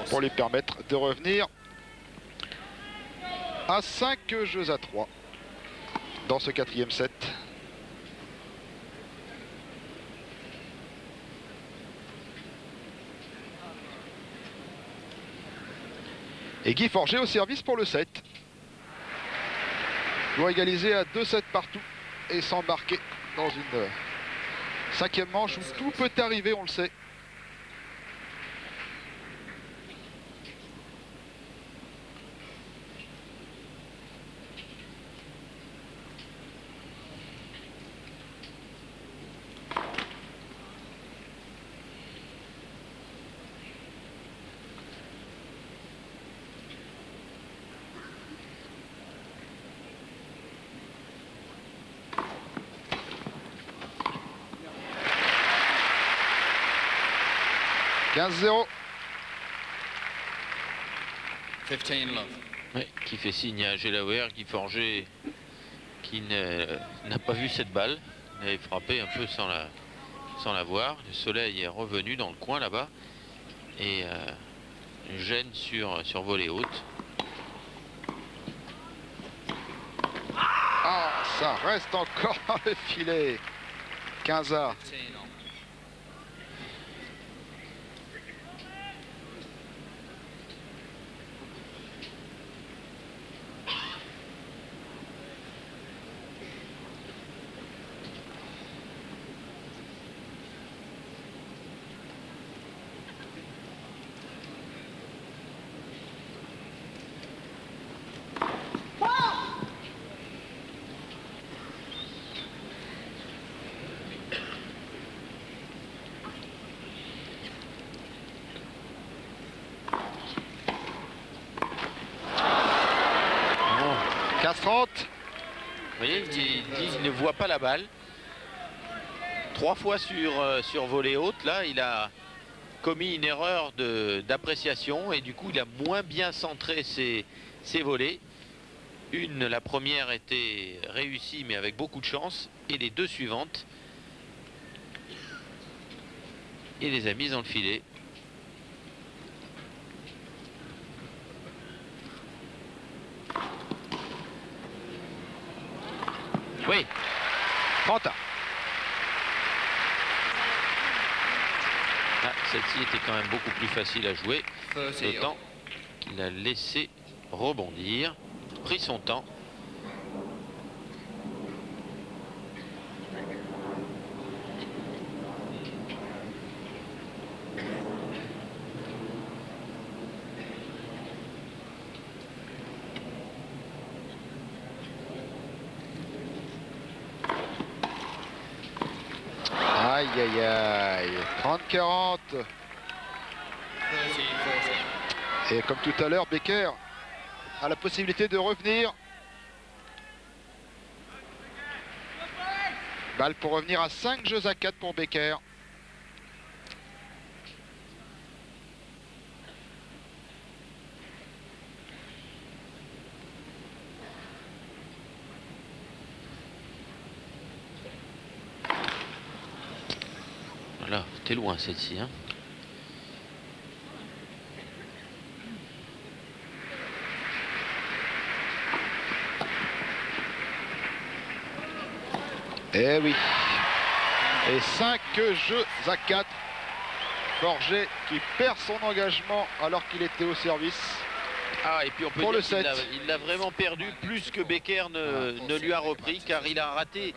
pour lui permettre de revenir à 5 jeux à 3 dans ce quatrième set. Et Guy Forget au service pour le 7. Doit égaliser à 2-7 partout et s'embarquer dans une cinquième manche où tout peut arriver, on le sait. -0. 15 love. Ouais, qui fait signe à Gelauer, Guy Forget, qui n'a pas vu cette balle. Il avait frappé un peu sans la voir. Le soleil est revenu dans le coin là-bas. Et gêne sur volée haute. Ah, ça reste encore dans le filet. 15-A. 15 all. Bon, 15-30. vous voyez, il ne voit pas la balle. 3 fois sur volée haute, là, il a commis une erreur d'appréciation et du coup, il a moins bien centré ses volées. La première était réussie, mais avec beaucoup de chance, et les 2 suivantes, il les a mises dans le filet. Oui, 30. ah, celle-ci était quand même beaucoup plus facile à jouer, 30 d'autant qu'il a laissé rebondir, pris son temps. Aïe, aïe, aïe. 30-40. 30 40. Et comme tout à l'heure, Becker a la possibilité de revenir. Balle pour revenir à 5 jeux à 4 pour Becker. Voilà, t'es loin celle-ci, hein. Eh oui. Et 5 jeux à 4. Forget qui perd son engagement alors qu'il était au service. Ah, et puis on peut Pour dire le qu'il 7. il l'a vraiment perdu plus que Becker ne lui a repris, car il a raté.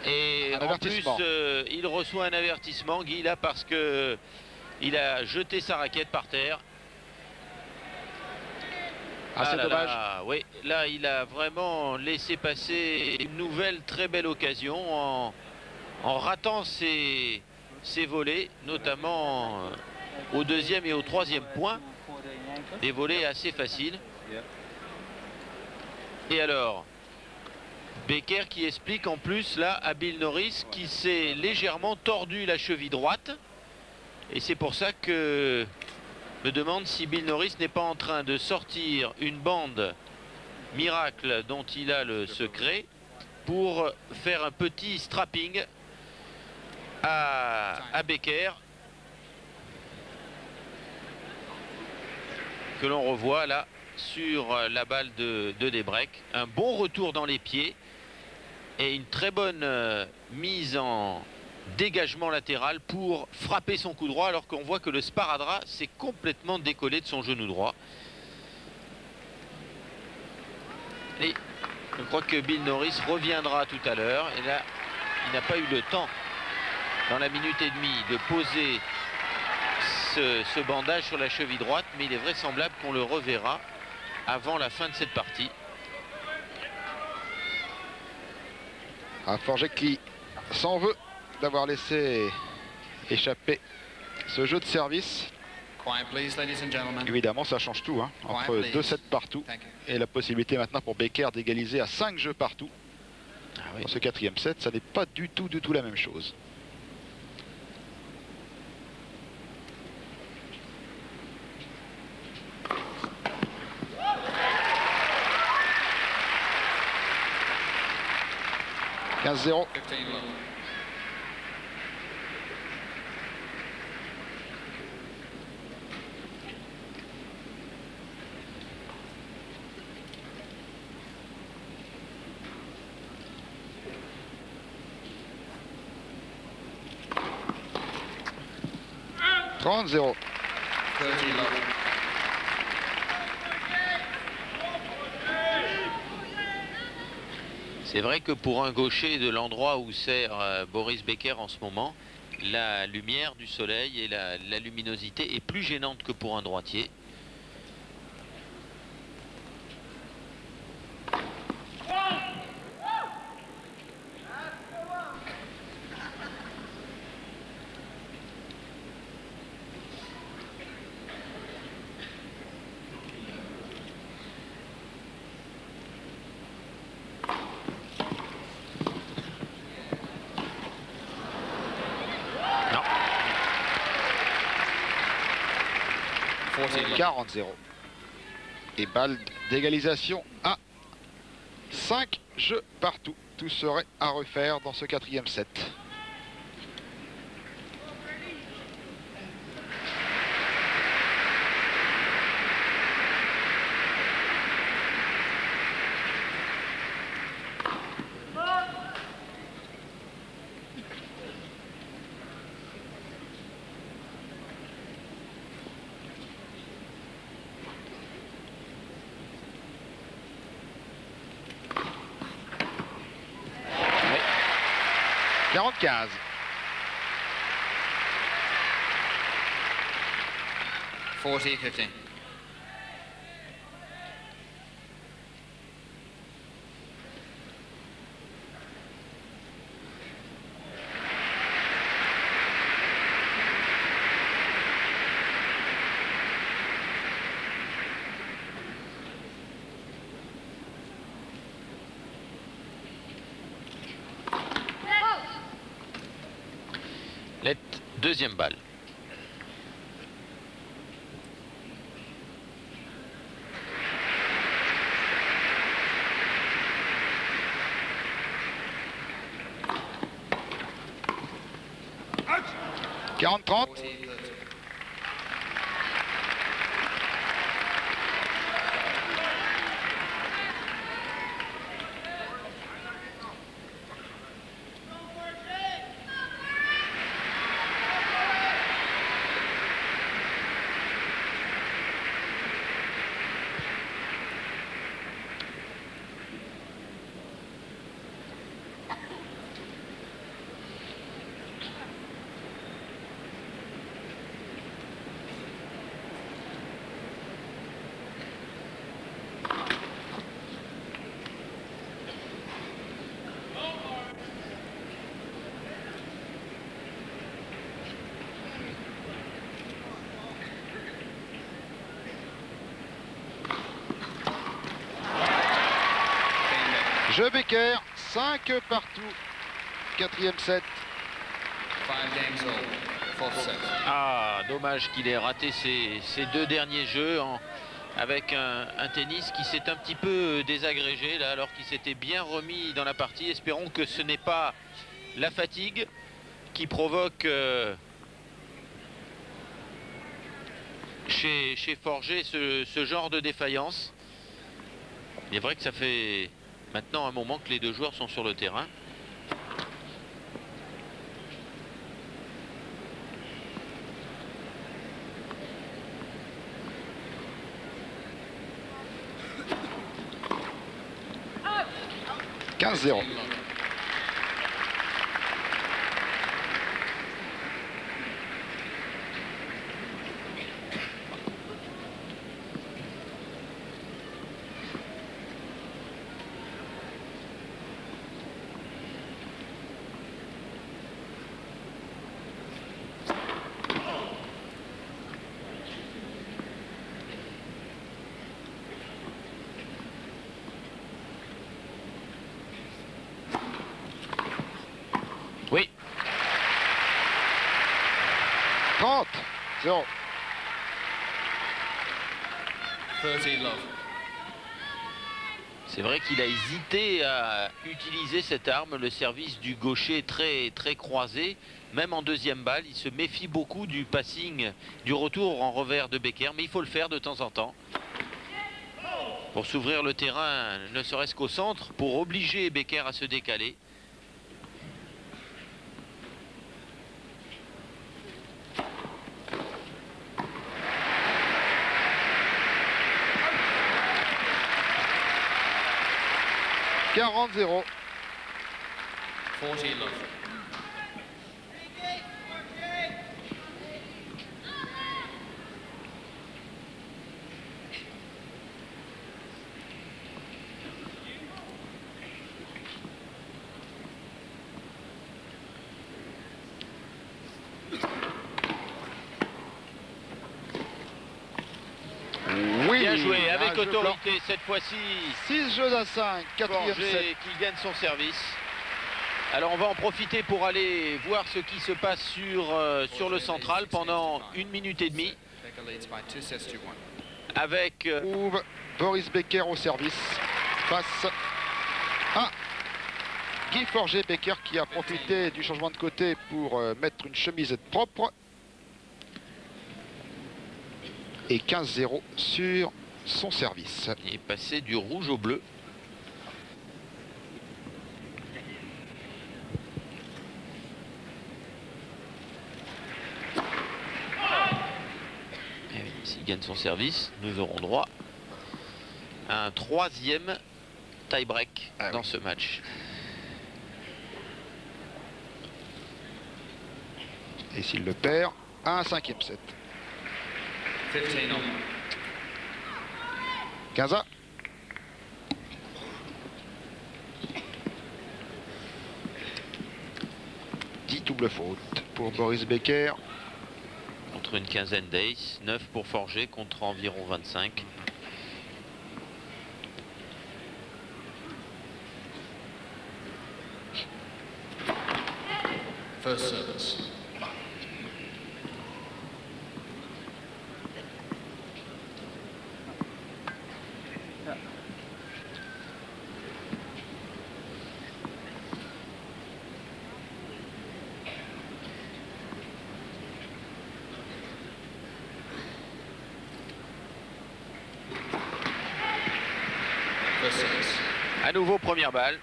Et Un en plus, avertissement. il reçoit un avertissement, Guy, là, parce que il a jeté sa raquette par terre. Ah, c'est là dommage. là, oui, là, il a vraiment laissé passer une nouvelle très belle occasion en ratant ses volées, notamment au deuxième et au troisième point. Des volées assez faciles. Et alors, Becker qui explique en plus là à Bill Norris qui s'est légèrement tordu la cheville droite. Et c'est pour ça que me demande si Bill Norris n'est pas en train de sortir une bande miracle dont il a le secret pour faire un petit strapping à Becker. que l'on revoit là sur la balle de Debrecq. Un bon retour dans les pieds et une très bonne mise en dégagement latéral pour frapper son coup droit, alors qu'on voit que le sparadrap s'est complètement décollé de son genou droit. Et je crois que Bill Norris reviendra tout à l'heure. Et là, il n'a pas eu le temps, dans la minute et demie, de poser ce bandage sur la cheville droite. Mais il est vraisemblable qu'on le reverra avant la fin de cette partie. Forget qui s'en veut d'avoir laissé échapper ce jeu de service. Quiet, please, ladies and gentlemen. Évidemment, ça change tout, hein, entre 2-7 partout et la possibilité maintenant pour Becker d'égaliser à 5 jeux partout. Dans ce 4e set, ça n'est pas du tout la même chose. « 15-0 ». 15 love. « 30-0 ». 30 love. C'est vrai que pour un gaucher de l'endroit où sert Boris Becker en ce moment, la lumière du soleil et la luminosité est plus gênante que pour un droitier. Non. 40-0. Et balle d'égalisation à 5 jeux partout. Tout serait à refaire dans ce 4e set. Oui. 40-15. 40-15. Let, deuxième balle. « 40-30 ». 40-30. Jeu Becker, 5 partout. 4e set. 5 games all. Fourth set. Ah, dommage qu'il ait raté ces deux derniers jeux avec un tennis qui s'est un petit peu désagrégé là, alors qu'il s'était bien remis dans la partie. Espérons que ce n'est pas la fatigue qui provoque chez Forget ce genre de défaillance. Il est vrai que ça fait maintenant un moment que les deux joueurs sont sur le terrain. « 15-0 ». Oui. 30-0. 30 love. C'est vrai qu'il a hésité à utiliser cette arme, le service du gaucher très croisé. Même en deuxième balle, il se méfie beaucoup du passing, du retour en revers de Becker, mais il faut le faire de temps en temps. Pour s'ouvrir le terrain, ne serait-ce qu'au centre, pour obliger Becker à se décaler. « 40-0 ». 40 love. Oui, Bien joué, avec un jeu autorité cette fois-ci. 6 jeux à 5, 4e set. Forget qui gagne son service. Alors on va en profiter pour aller voir ce qui se passe sur le central pendant 1 minute et demie. Becker leads by 2 sets to 1. Avec Trouve Boris Becker au service face à Guy Forget. Becker qui a profité du changement de côté pour mettre une chemisette propre. Et 15-0 sur son service. il est passé du rouge au bleu. Et oui, s'il gagne son service, nous aurons droit à un 3e tie-break dans ce match. Et s'il le perd, un 5e set. 15 on. 15-1. Double faute pour Boris Becker. Contre une quinzaine d'aces, 9 pour Forget contre environ 25. First service. First service. À nouveau première balle.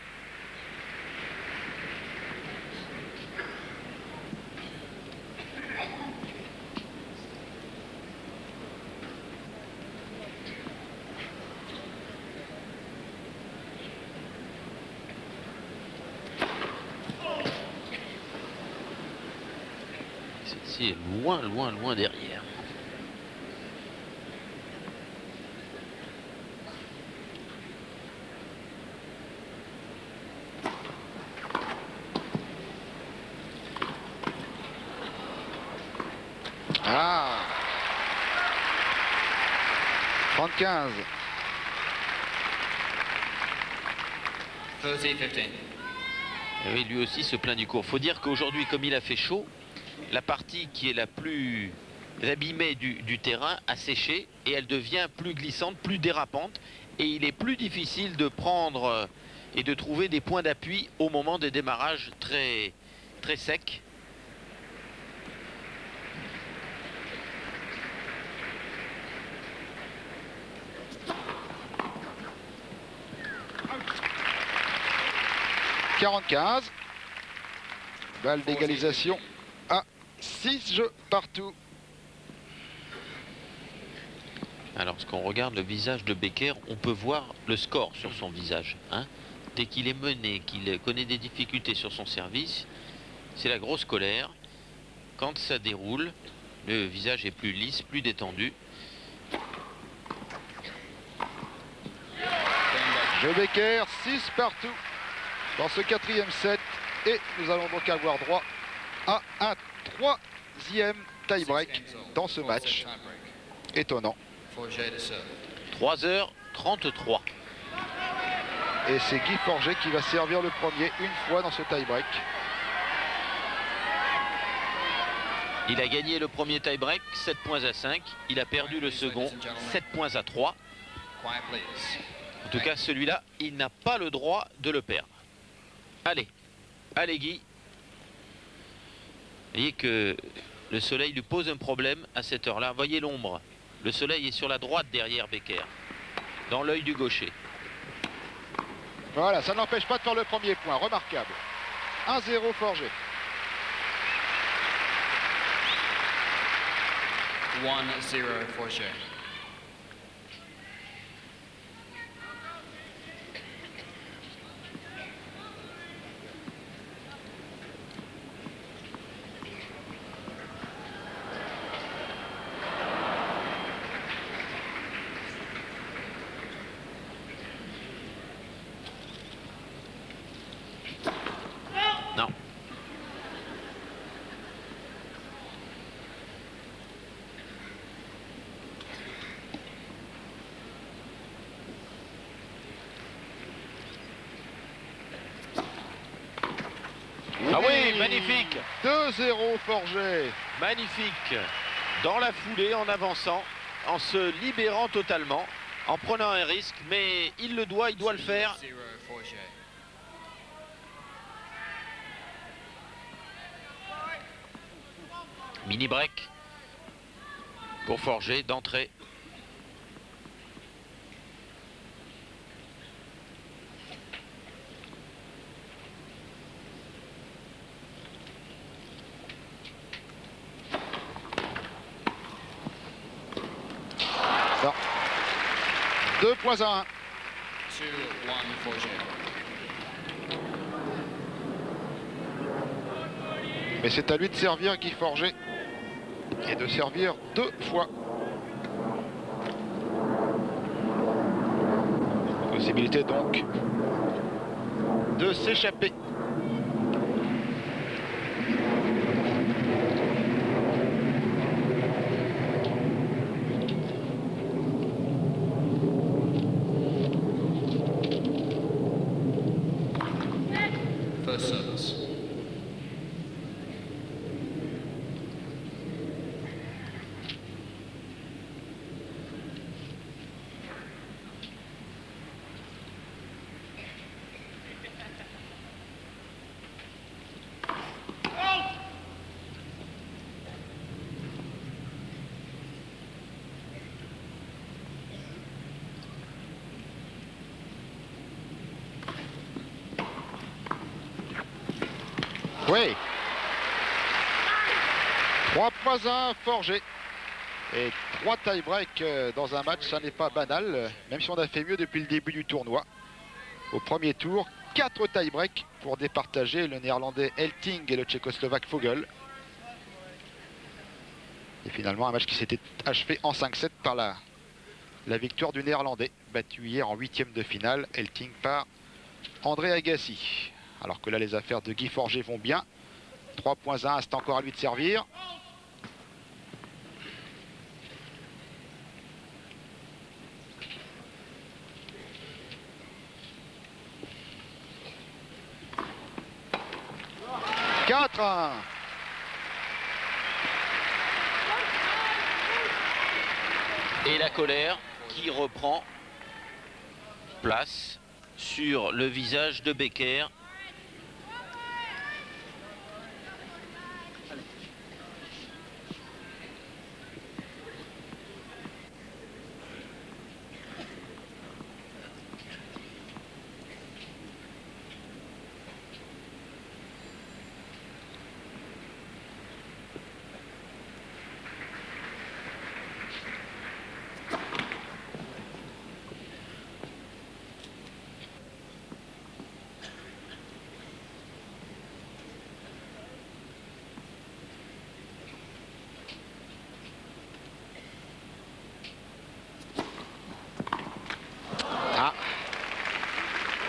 Celle-ci est loin derrière. Ah 30-15. 30-15. Et oui, lui aussi se plaint du cours. Faut dire qu'aujourd'hui, comme il a fait chaud, la partie qui est la plus abîmée du terrain a séché et elle devient plus glissante, plus dérapante. Et il est plus difficile de prendre et de trouver des points d'appui au moment des démarrages très secs. 45. Balle d'égalisation à 6 jeux partout. Alors, lorsqu'on regarde le visage de Becker, on peut voir le score sur son visage. Hein. Dès qu'il est mené, qu'il connaît des difficultés sur son service, c'est la grosse colère. Quand ça déroule, le visage est plus lisse, plus détendu. Jeu Becker, 6 partout dans ce 4e set. Et nous allons donc avoir droit à un 3e tie-break dans ce match. Étonnant. 3h33. Et c'est Guy Forget qui va servir le premier une fois dans ce tie-break. Il a gagné le premier tie-break, 7 points à 5. Il a perdu le second, 7 points à 3. En tout cas, celui-là, il n'a pas le droit de le perdre. Allez, allez Guy. Vous voyez que le soleil lui pose un problème à cette heure-là. Voyez l'ombre. Le soleil est sur la droite derrière Becker, dans l'œil du gaucher. Voilà, ça n'empêche pas de faire le premier point. Remarquable. 1-0 Forget. 1-0 Forget. Non. Ah oui, magnifique. 2-0 Forget. Magnifique. Dans la foulée, en avançant, en se libérant totalement, en prenant un risque, mais il doit le faire. 0 Forget. Mini break pour Forget d'entrée. Non. 2 points à 1. 2-1 Forget. Mais c'est à lui de servir Guy Forget. Et de servir 2 fois. Possibilité donc de s'échapper. First service. Oui. 3 points à 1 Forget. Et 3 tie-break dans un match, ça n'est pas banal, même si on a fait mieux depuis le début du tournoi. Au premier tour, 4 tie-break pour départager le néerlandais Elting et le tchécoslovaque Vogel. Et finalement, un match qui s'était achevé en 5-7 par la victoire du néerlandais, battu hier en 8e de finale, Elting par André Agassi. Alors que là, les affaires de Guy Forget vont bien. 3 points à 1, c'est encore à lui de servir. « 4-1 ». Et la colère qui reprend place sur le visage de Becker.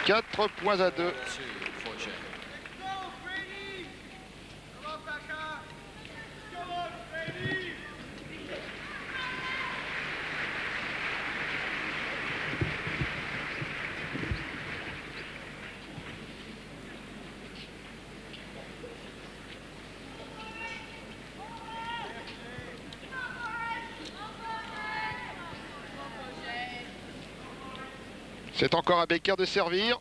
4 points à 2. 2 Forget. C'est encore à Becker de servir.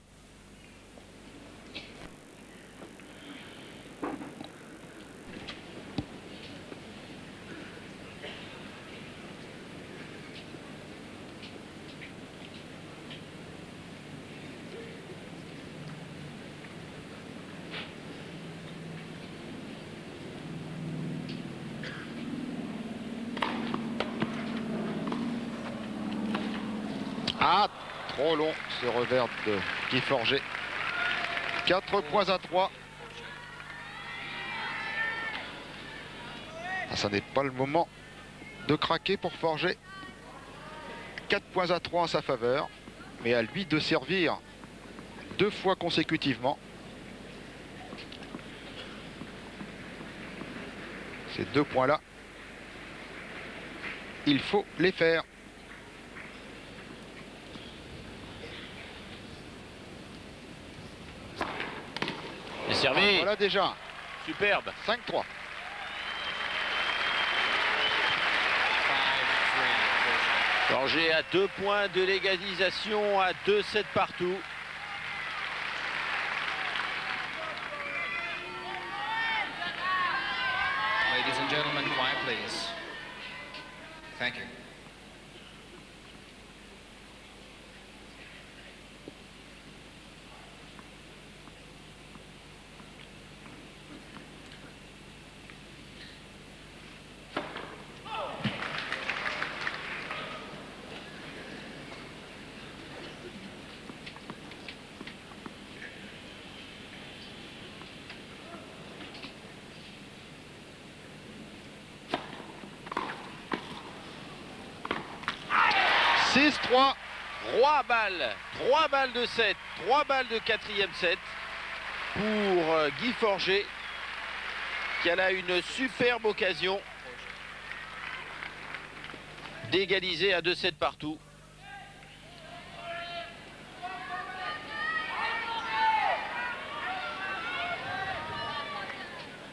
Ah, trop long ce revers de Guy Forget. 4 points à 3. Ah, ça n'est pas le moment de craquer pour Forget. 4 points à 3 en sa faveur. Mais à lui de servir 2 fois consécutivement. Ces 2 points-là, il faut les faire. C'est servi. Voilà déjà, Superbe. 5-3. 5-3 Forget. Forget à 2 points de l'égalisation, à 2-7 partout. Ladies and gentlemen, quiet please. Thank you. « 6-3 ». 3 balles de 7, 3 balles de 4e set pour Guy Forget, qui a là une superbe occasion d'égaliser à 2-7 partout.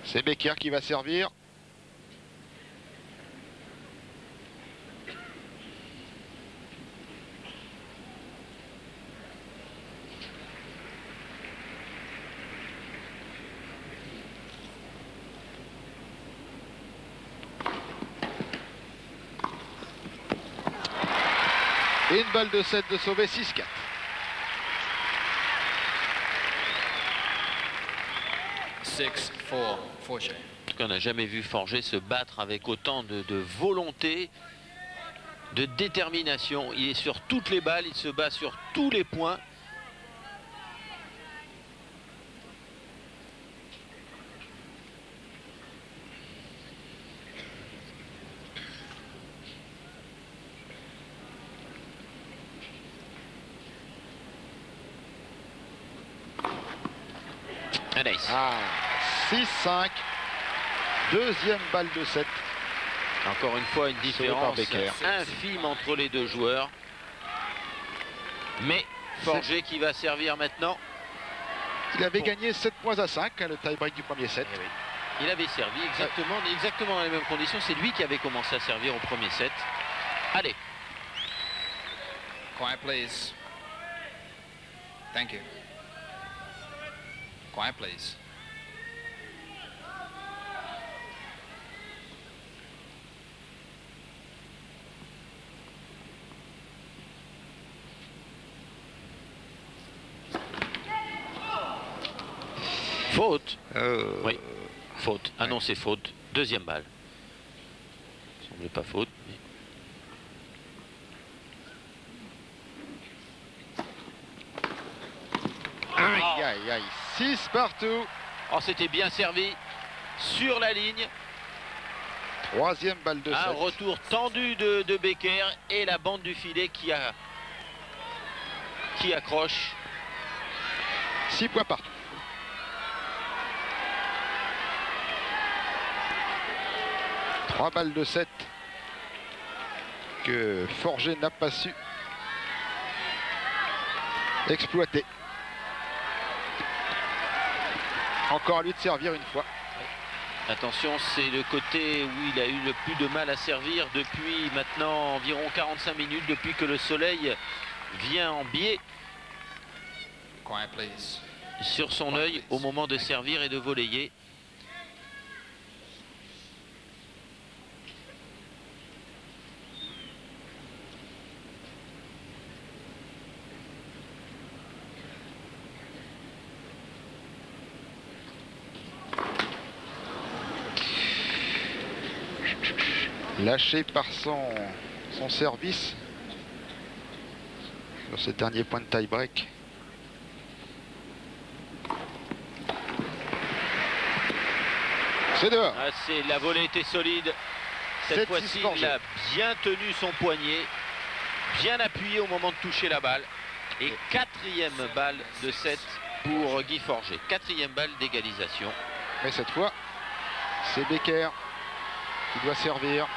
C'est Becker qui va servir. Et une balle de 7 de sauver, 6-4. Six, four, Forget. En tout cas, on n'a jamais vu Forget se battre avec autant de volonté, de détermination. Il est sur toutes les balles, il se bat sur tous les points. Un ace. Ah, 6-5. Deuxième balle de 7. Encore une fois, une par différence Becker. infime entre les deux joueurs. Mais Forget qui va servir maintenant. Il avait gagné 7 points à 5, le tie-break du premier set. Eh oui. Il avait servi exactement dans les mêmes conditions. C'est lui qui avait commencé à servir au premier set. Allez, Quiet please. Thank you. Quiet please. faute. Oui, faute. Ah non, c'est faute. Deuxième balle. Ça semblait pas faute. Mais... Aïe, aïe, aïe. 6 partout. Oh, c'était bien servi sur la ligne. Troisième balle de 7. Un retour tendu de Becker et la bande du filet qui accroche. 6 points partout. Trois balles de 7 que Forger n'a pas su exploiter. Encore à lui de servir une fois. Attention, c'est le côté où il a eu le plus de mal à servir depuis maintenant environ 45 minutes, depuis que le soleil vient en biais Quiet, please. sur son œil au moment de servir et de volleyer. Lâché par son service sur ce dernier point de tie-break. C'est dehors. Ah, la volée était solide. Cette 7-6 fois-ci, Forger. il a bien tenu son poignet, bien appuyé au moment de toucher la balle. Et quatrième balle de 7 pour Guy Forger. Quatrième balle d'égalisation. Mais cette fois, c'est Becker qui doit servir.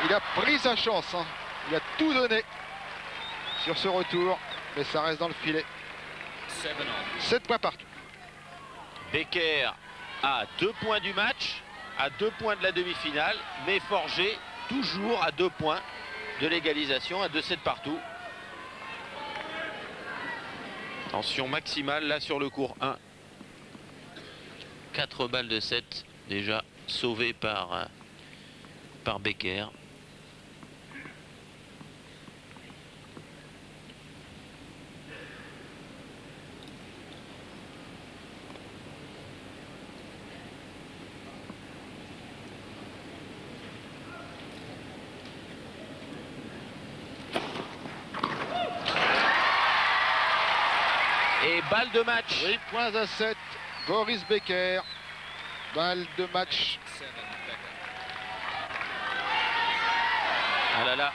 Il a pris sa chance, hein. Il a tout donné sur ce retour, mais ça reste dans le filet. 7 points partout. Becker à 2 points du match, à 2 points de la demi-finale, mais Forger toujours à 2 points de l'égalisation, à 2-7 partout. Tension maximale là sur le court 1. 4 balles de 7 déjà sauvées par Becker. Et balle de match. 8 points à 7. Boris Becker. Balle de match. Ah là là.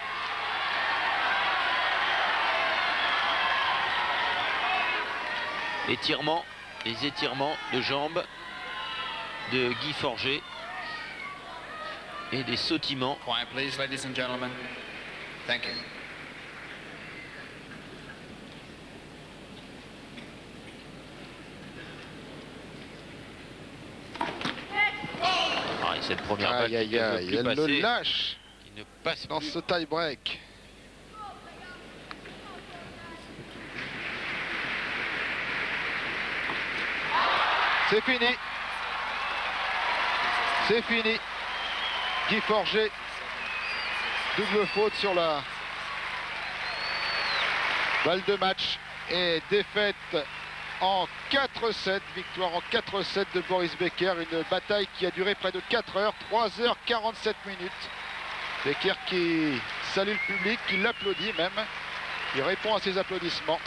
Étirement, les étirements de jambes de Guy Forger et des sautillements. Quiet, please, ladies and gentlemen. Thank you. Ah, et cette première balle Aïe qui aïe ne veut aïe, plus elle passer, le lâche qui ne passe dans plus. ce tie-break. C'est fini. C'est fini. Guy Forger. Double faute sur la balle de match. Et défaite en 4-7. Victoire en 4-7 de Boris Becker. Une bataille qui a duré près de 4 heures. 3h47 minutes. Becker qui salue le public, qui l'applaudit même. Qui répond à ses applaudissements.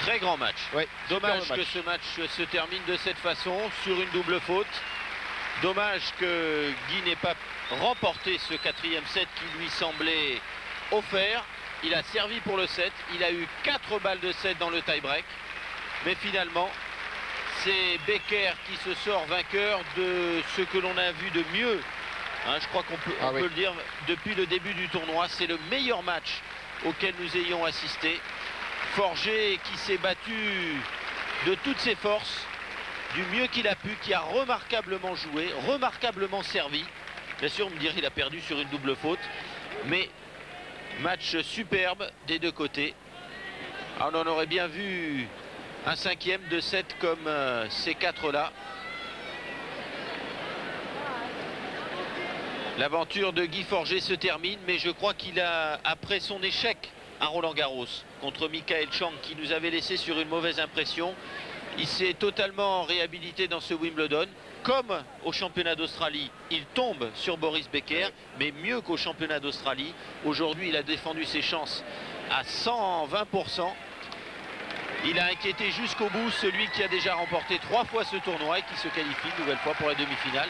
Très grand match. Ouais, Dommage superbe que ce match se termine de cette façon, sur une double faute. Dommage que Guy n'ait pas remporté ce quatrième set qui lui semblait offert. Il a servi pour le set. Il a eu 4 balles de set dans le tie-break. Mais finalement, c'est Becker qui se sort vainqueur de ce que l'on a vu de mieux. Hein, je crois qu'on peut, on peut le dire depuis le début du tournoi. C'est le meilleur match auquel nous ayons assisté. Forger qui s'est battu de toutes ses forces, du mieux qu'il a pu, qui a remarquablement joué, remarquablement servi. Bien sûr, on me dirait qu'il a perdu sur une double faute, mais match superbe des deux côtés. Alors, on en aurait bien vu un cinquième de 7 comme ces 4 là. L'aventure de Guy Forget se termine, mais je crois qu'il a, après son échec à Roland-Garros contre Michael Chang, qui nous avait laissé sur une mauvaise impression, il s'est totalement réhabilité dans ce Wimbledon. Comme au championnat d'Australie, il tombe sur Boris Becker, mais mieux qu'au championnat d'Australie. Aujourd'hui, il a défendu ses chances à 120%. Il a inquiété jusqu'au bout celui qui a déjà remporté 3 fois ce tournoi et qui se qualifie une nouvelle fois pour la demi-finale.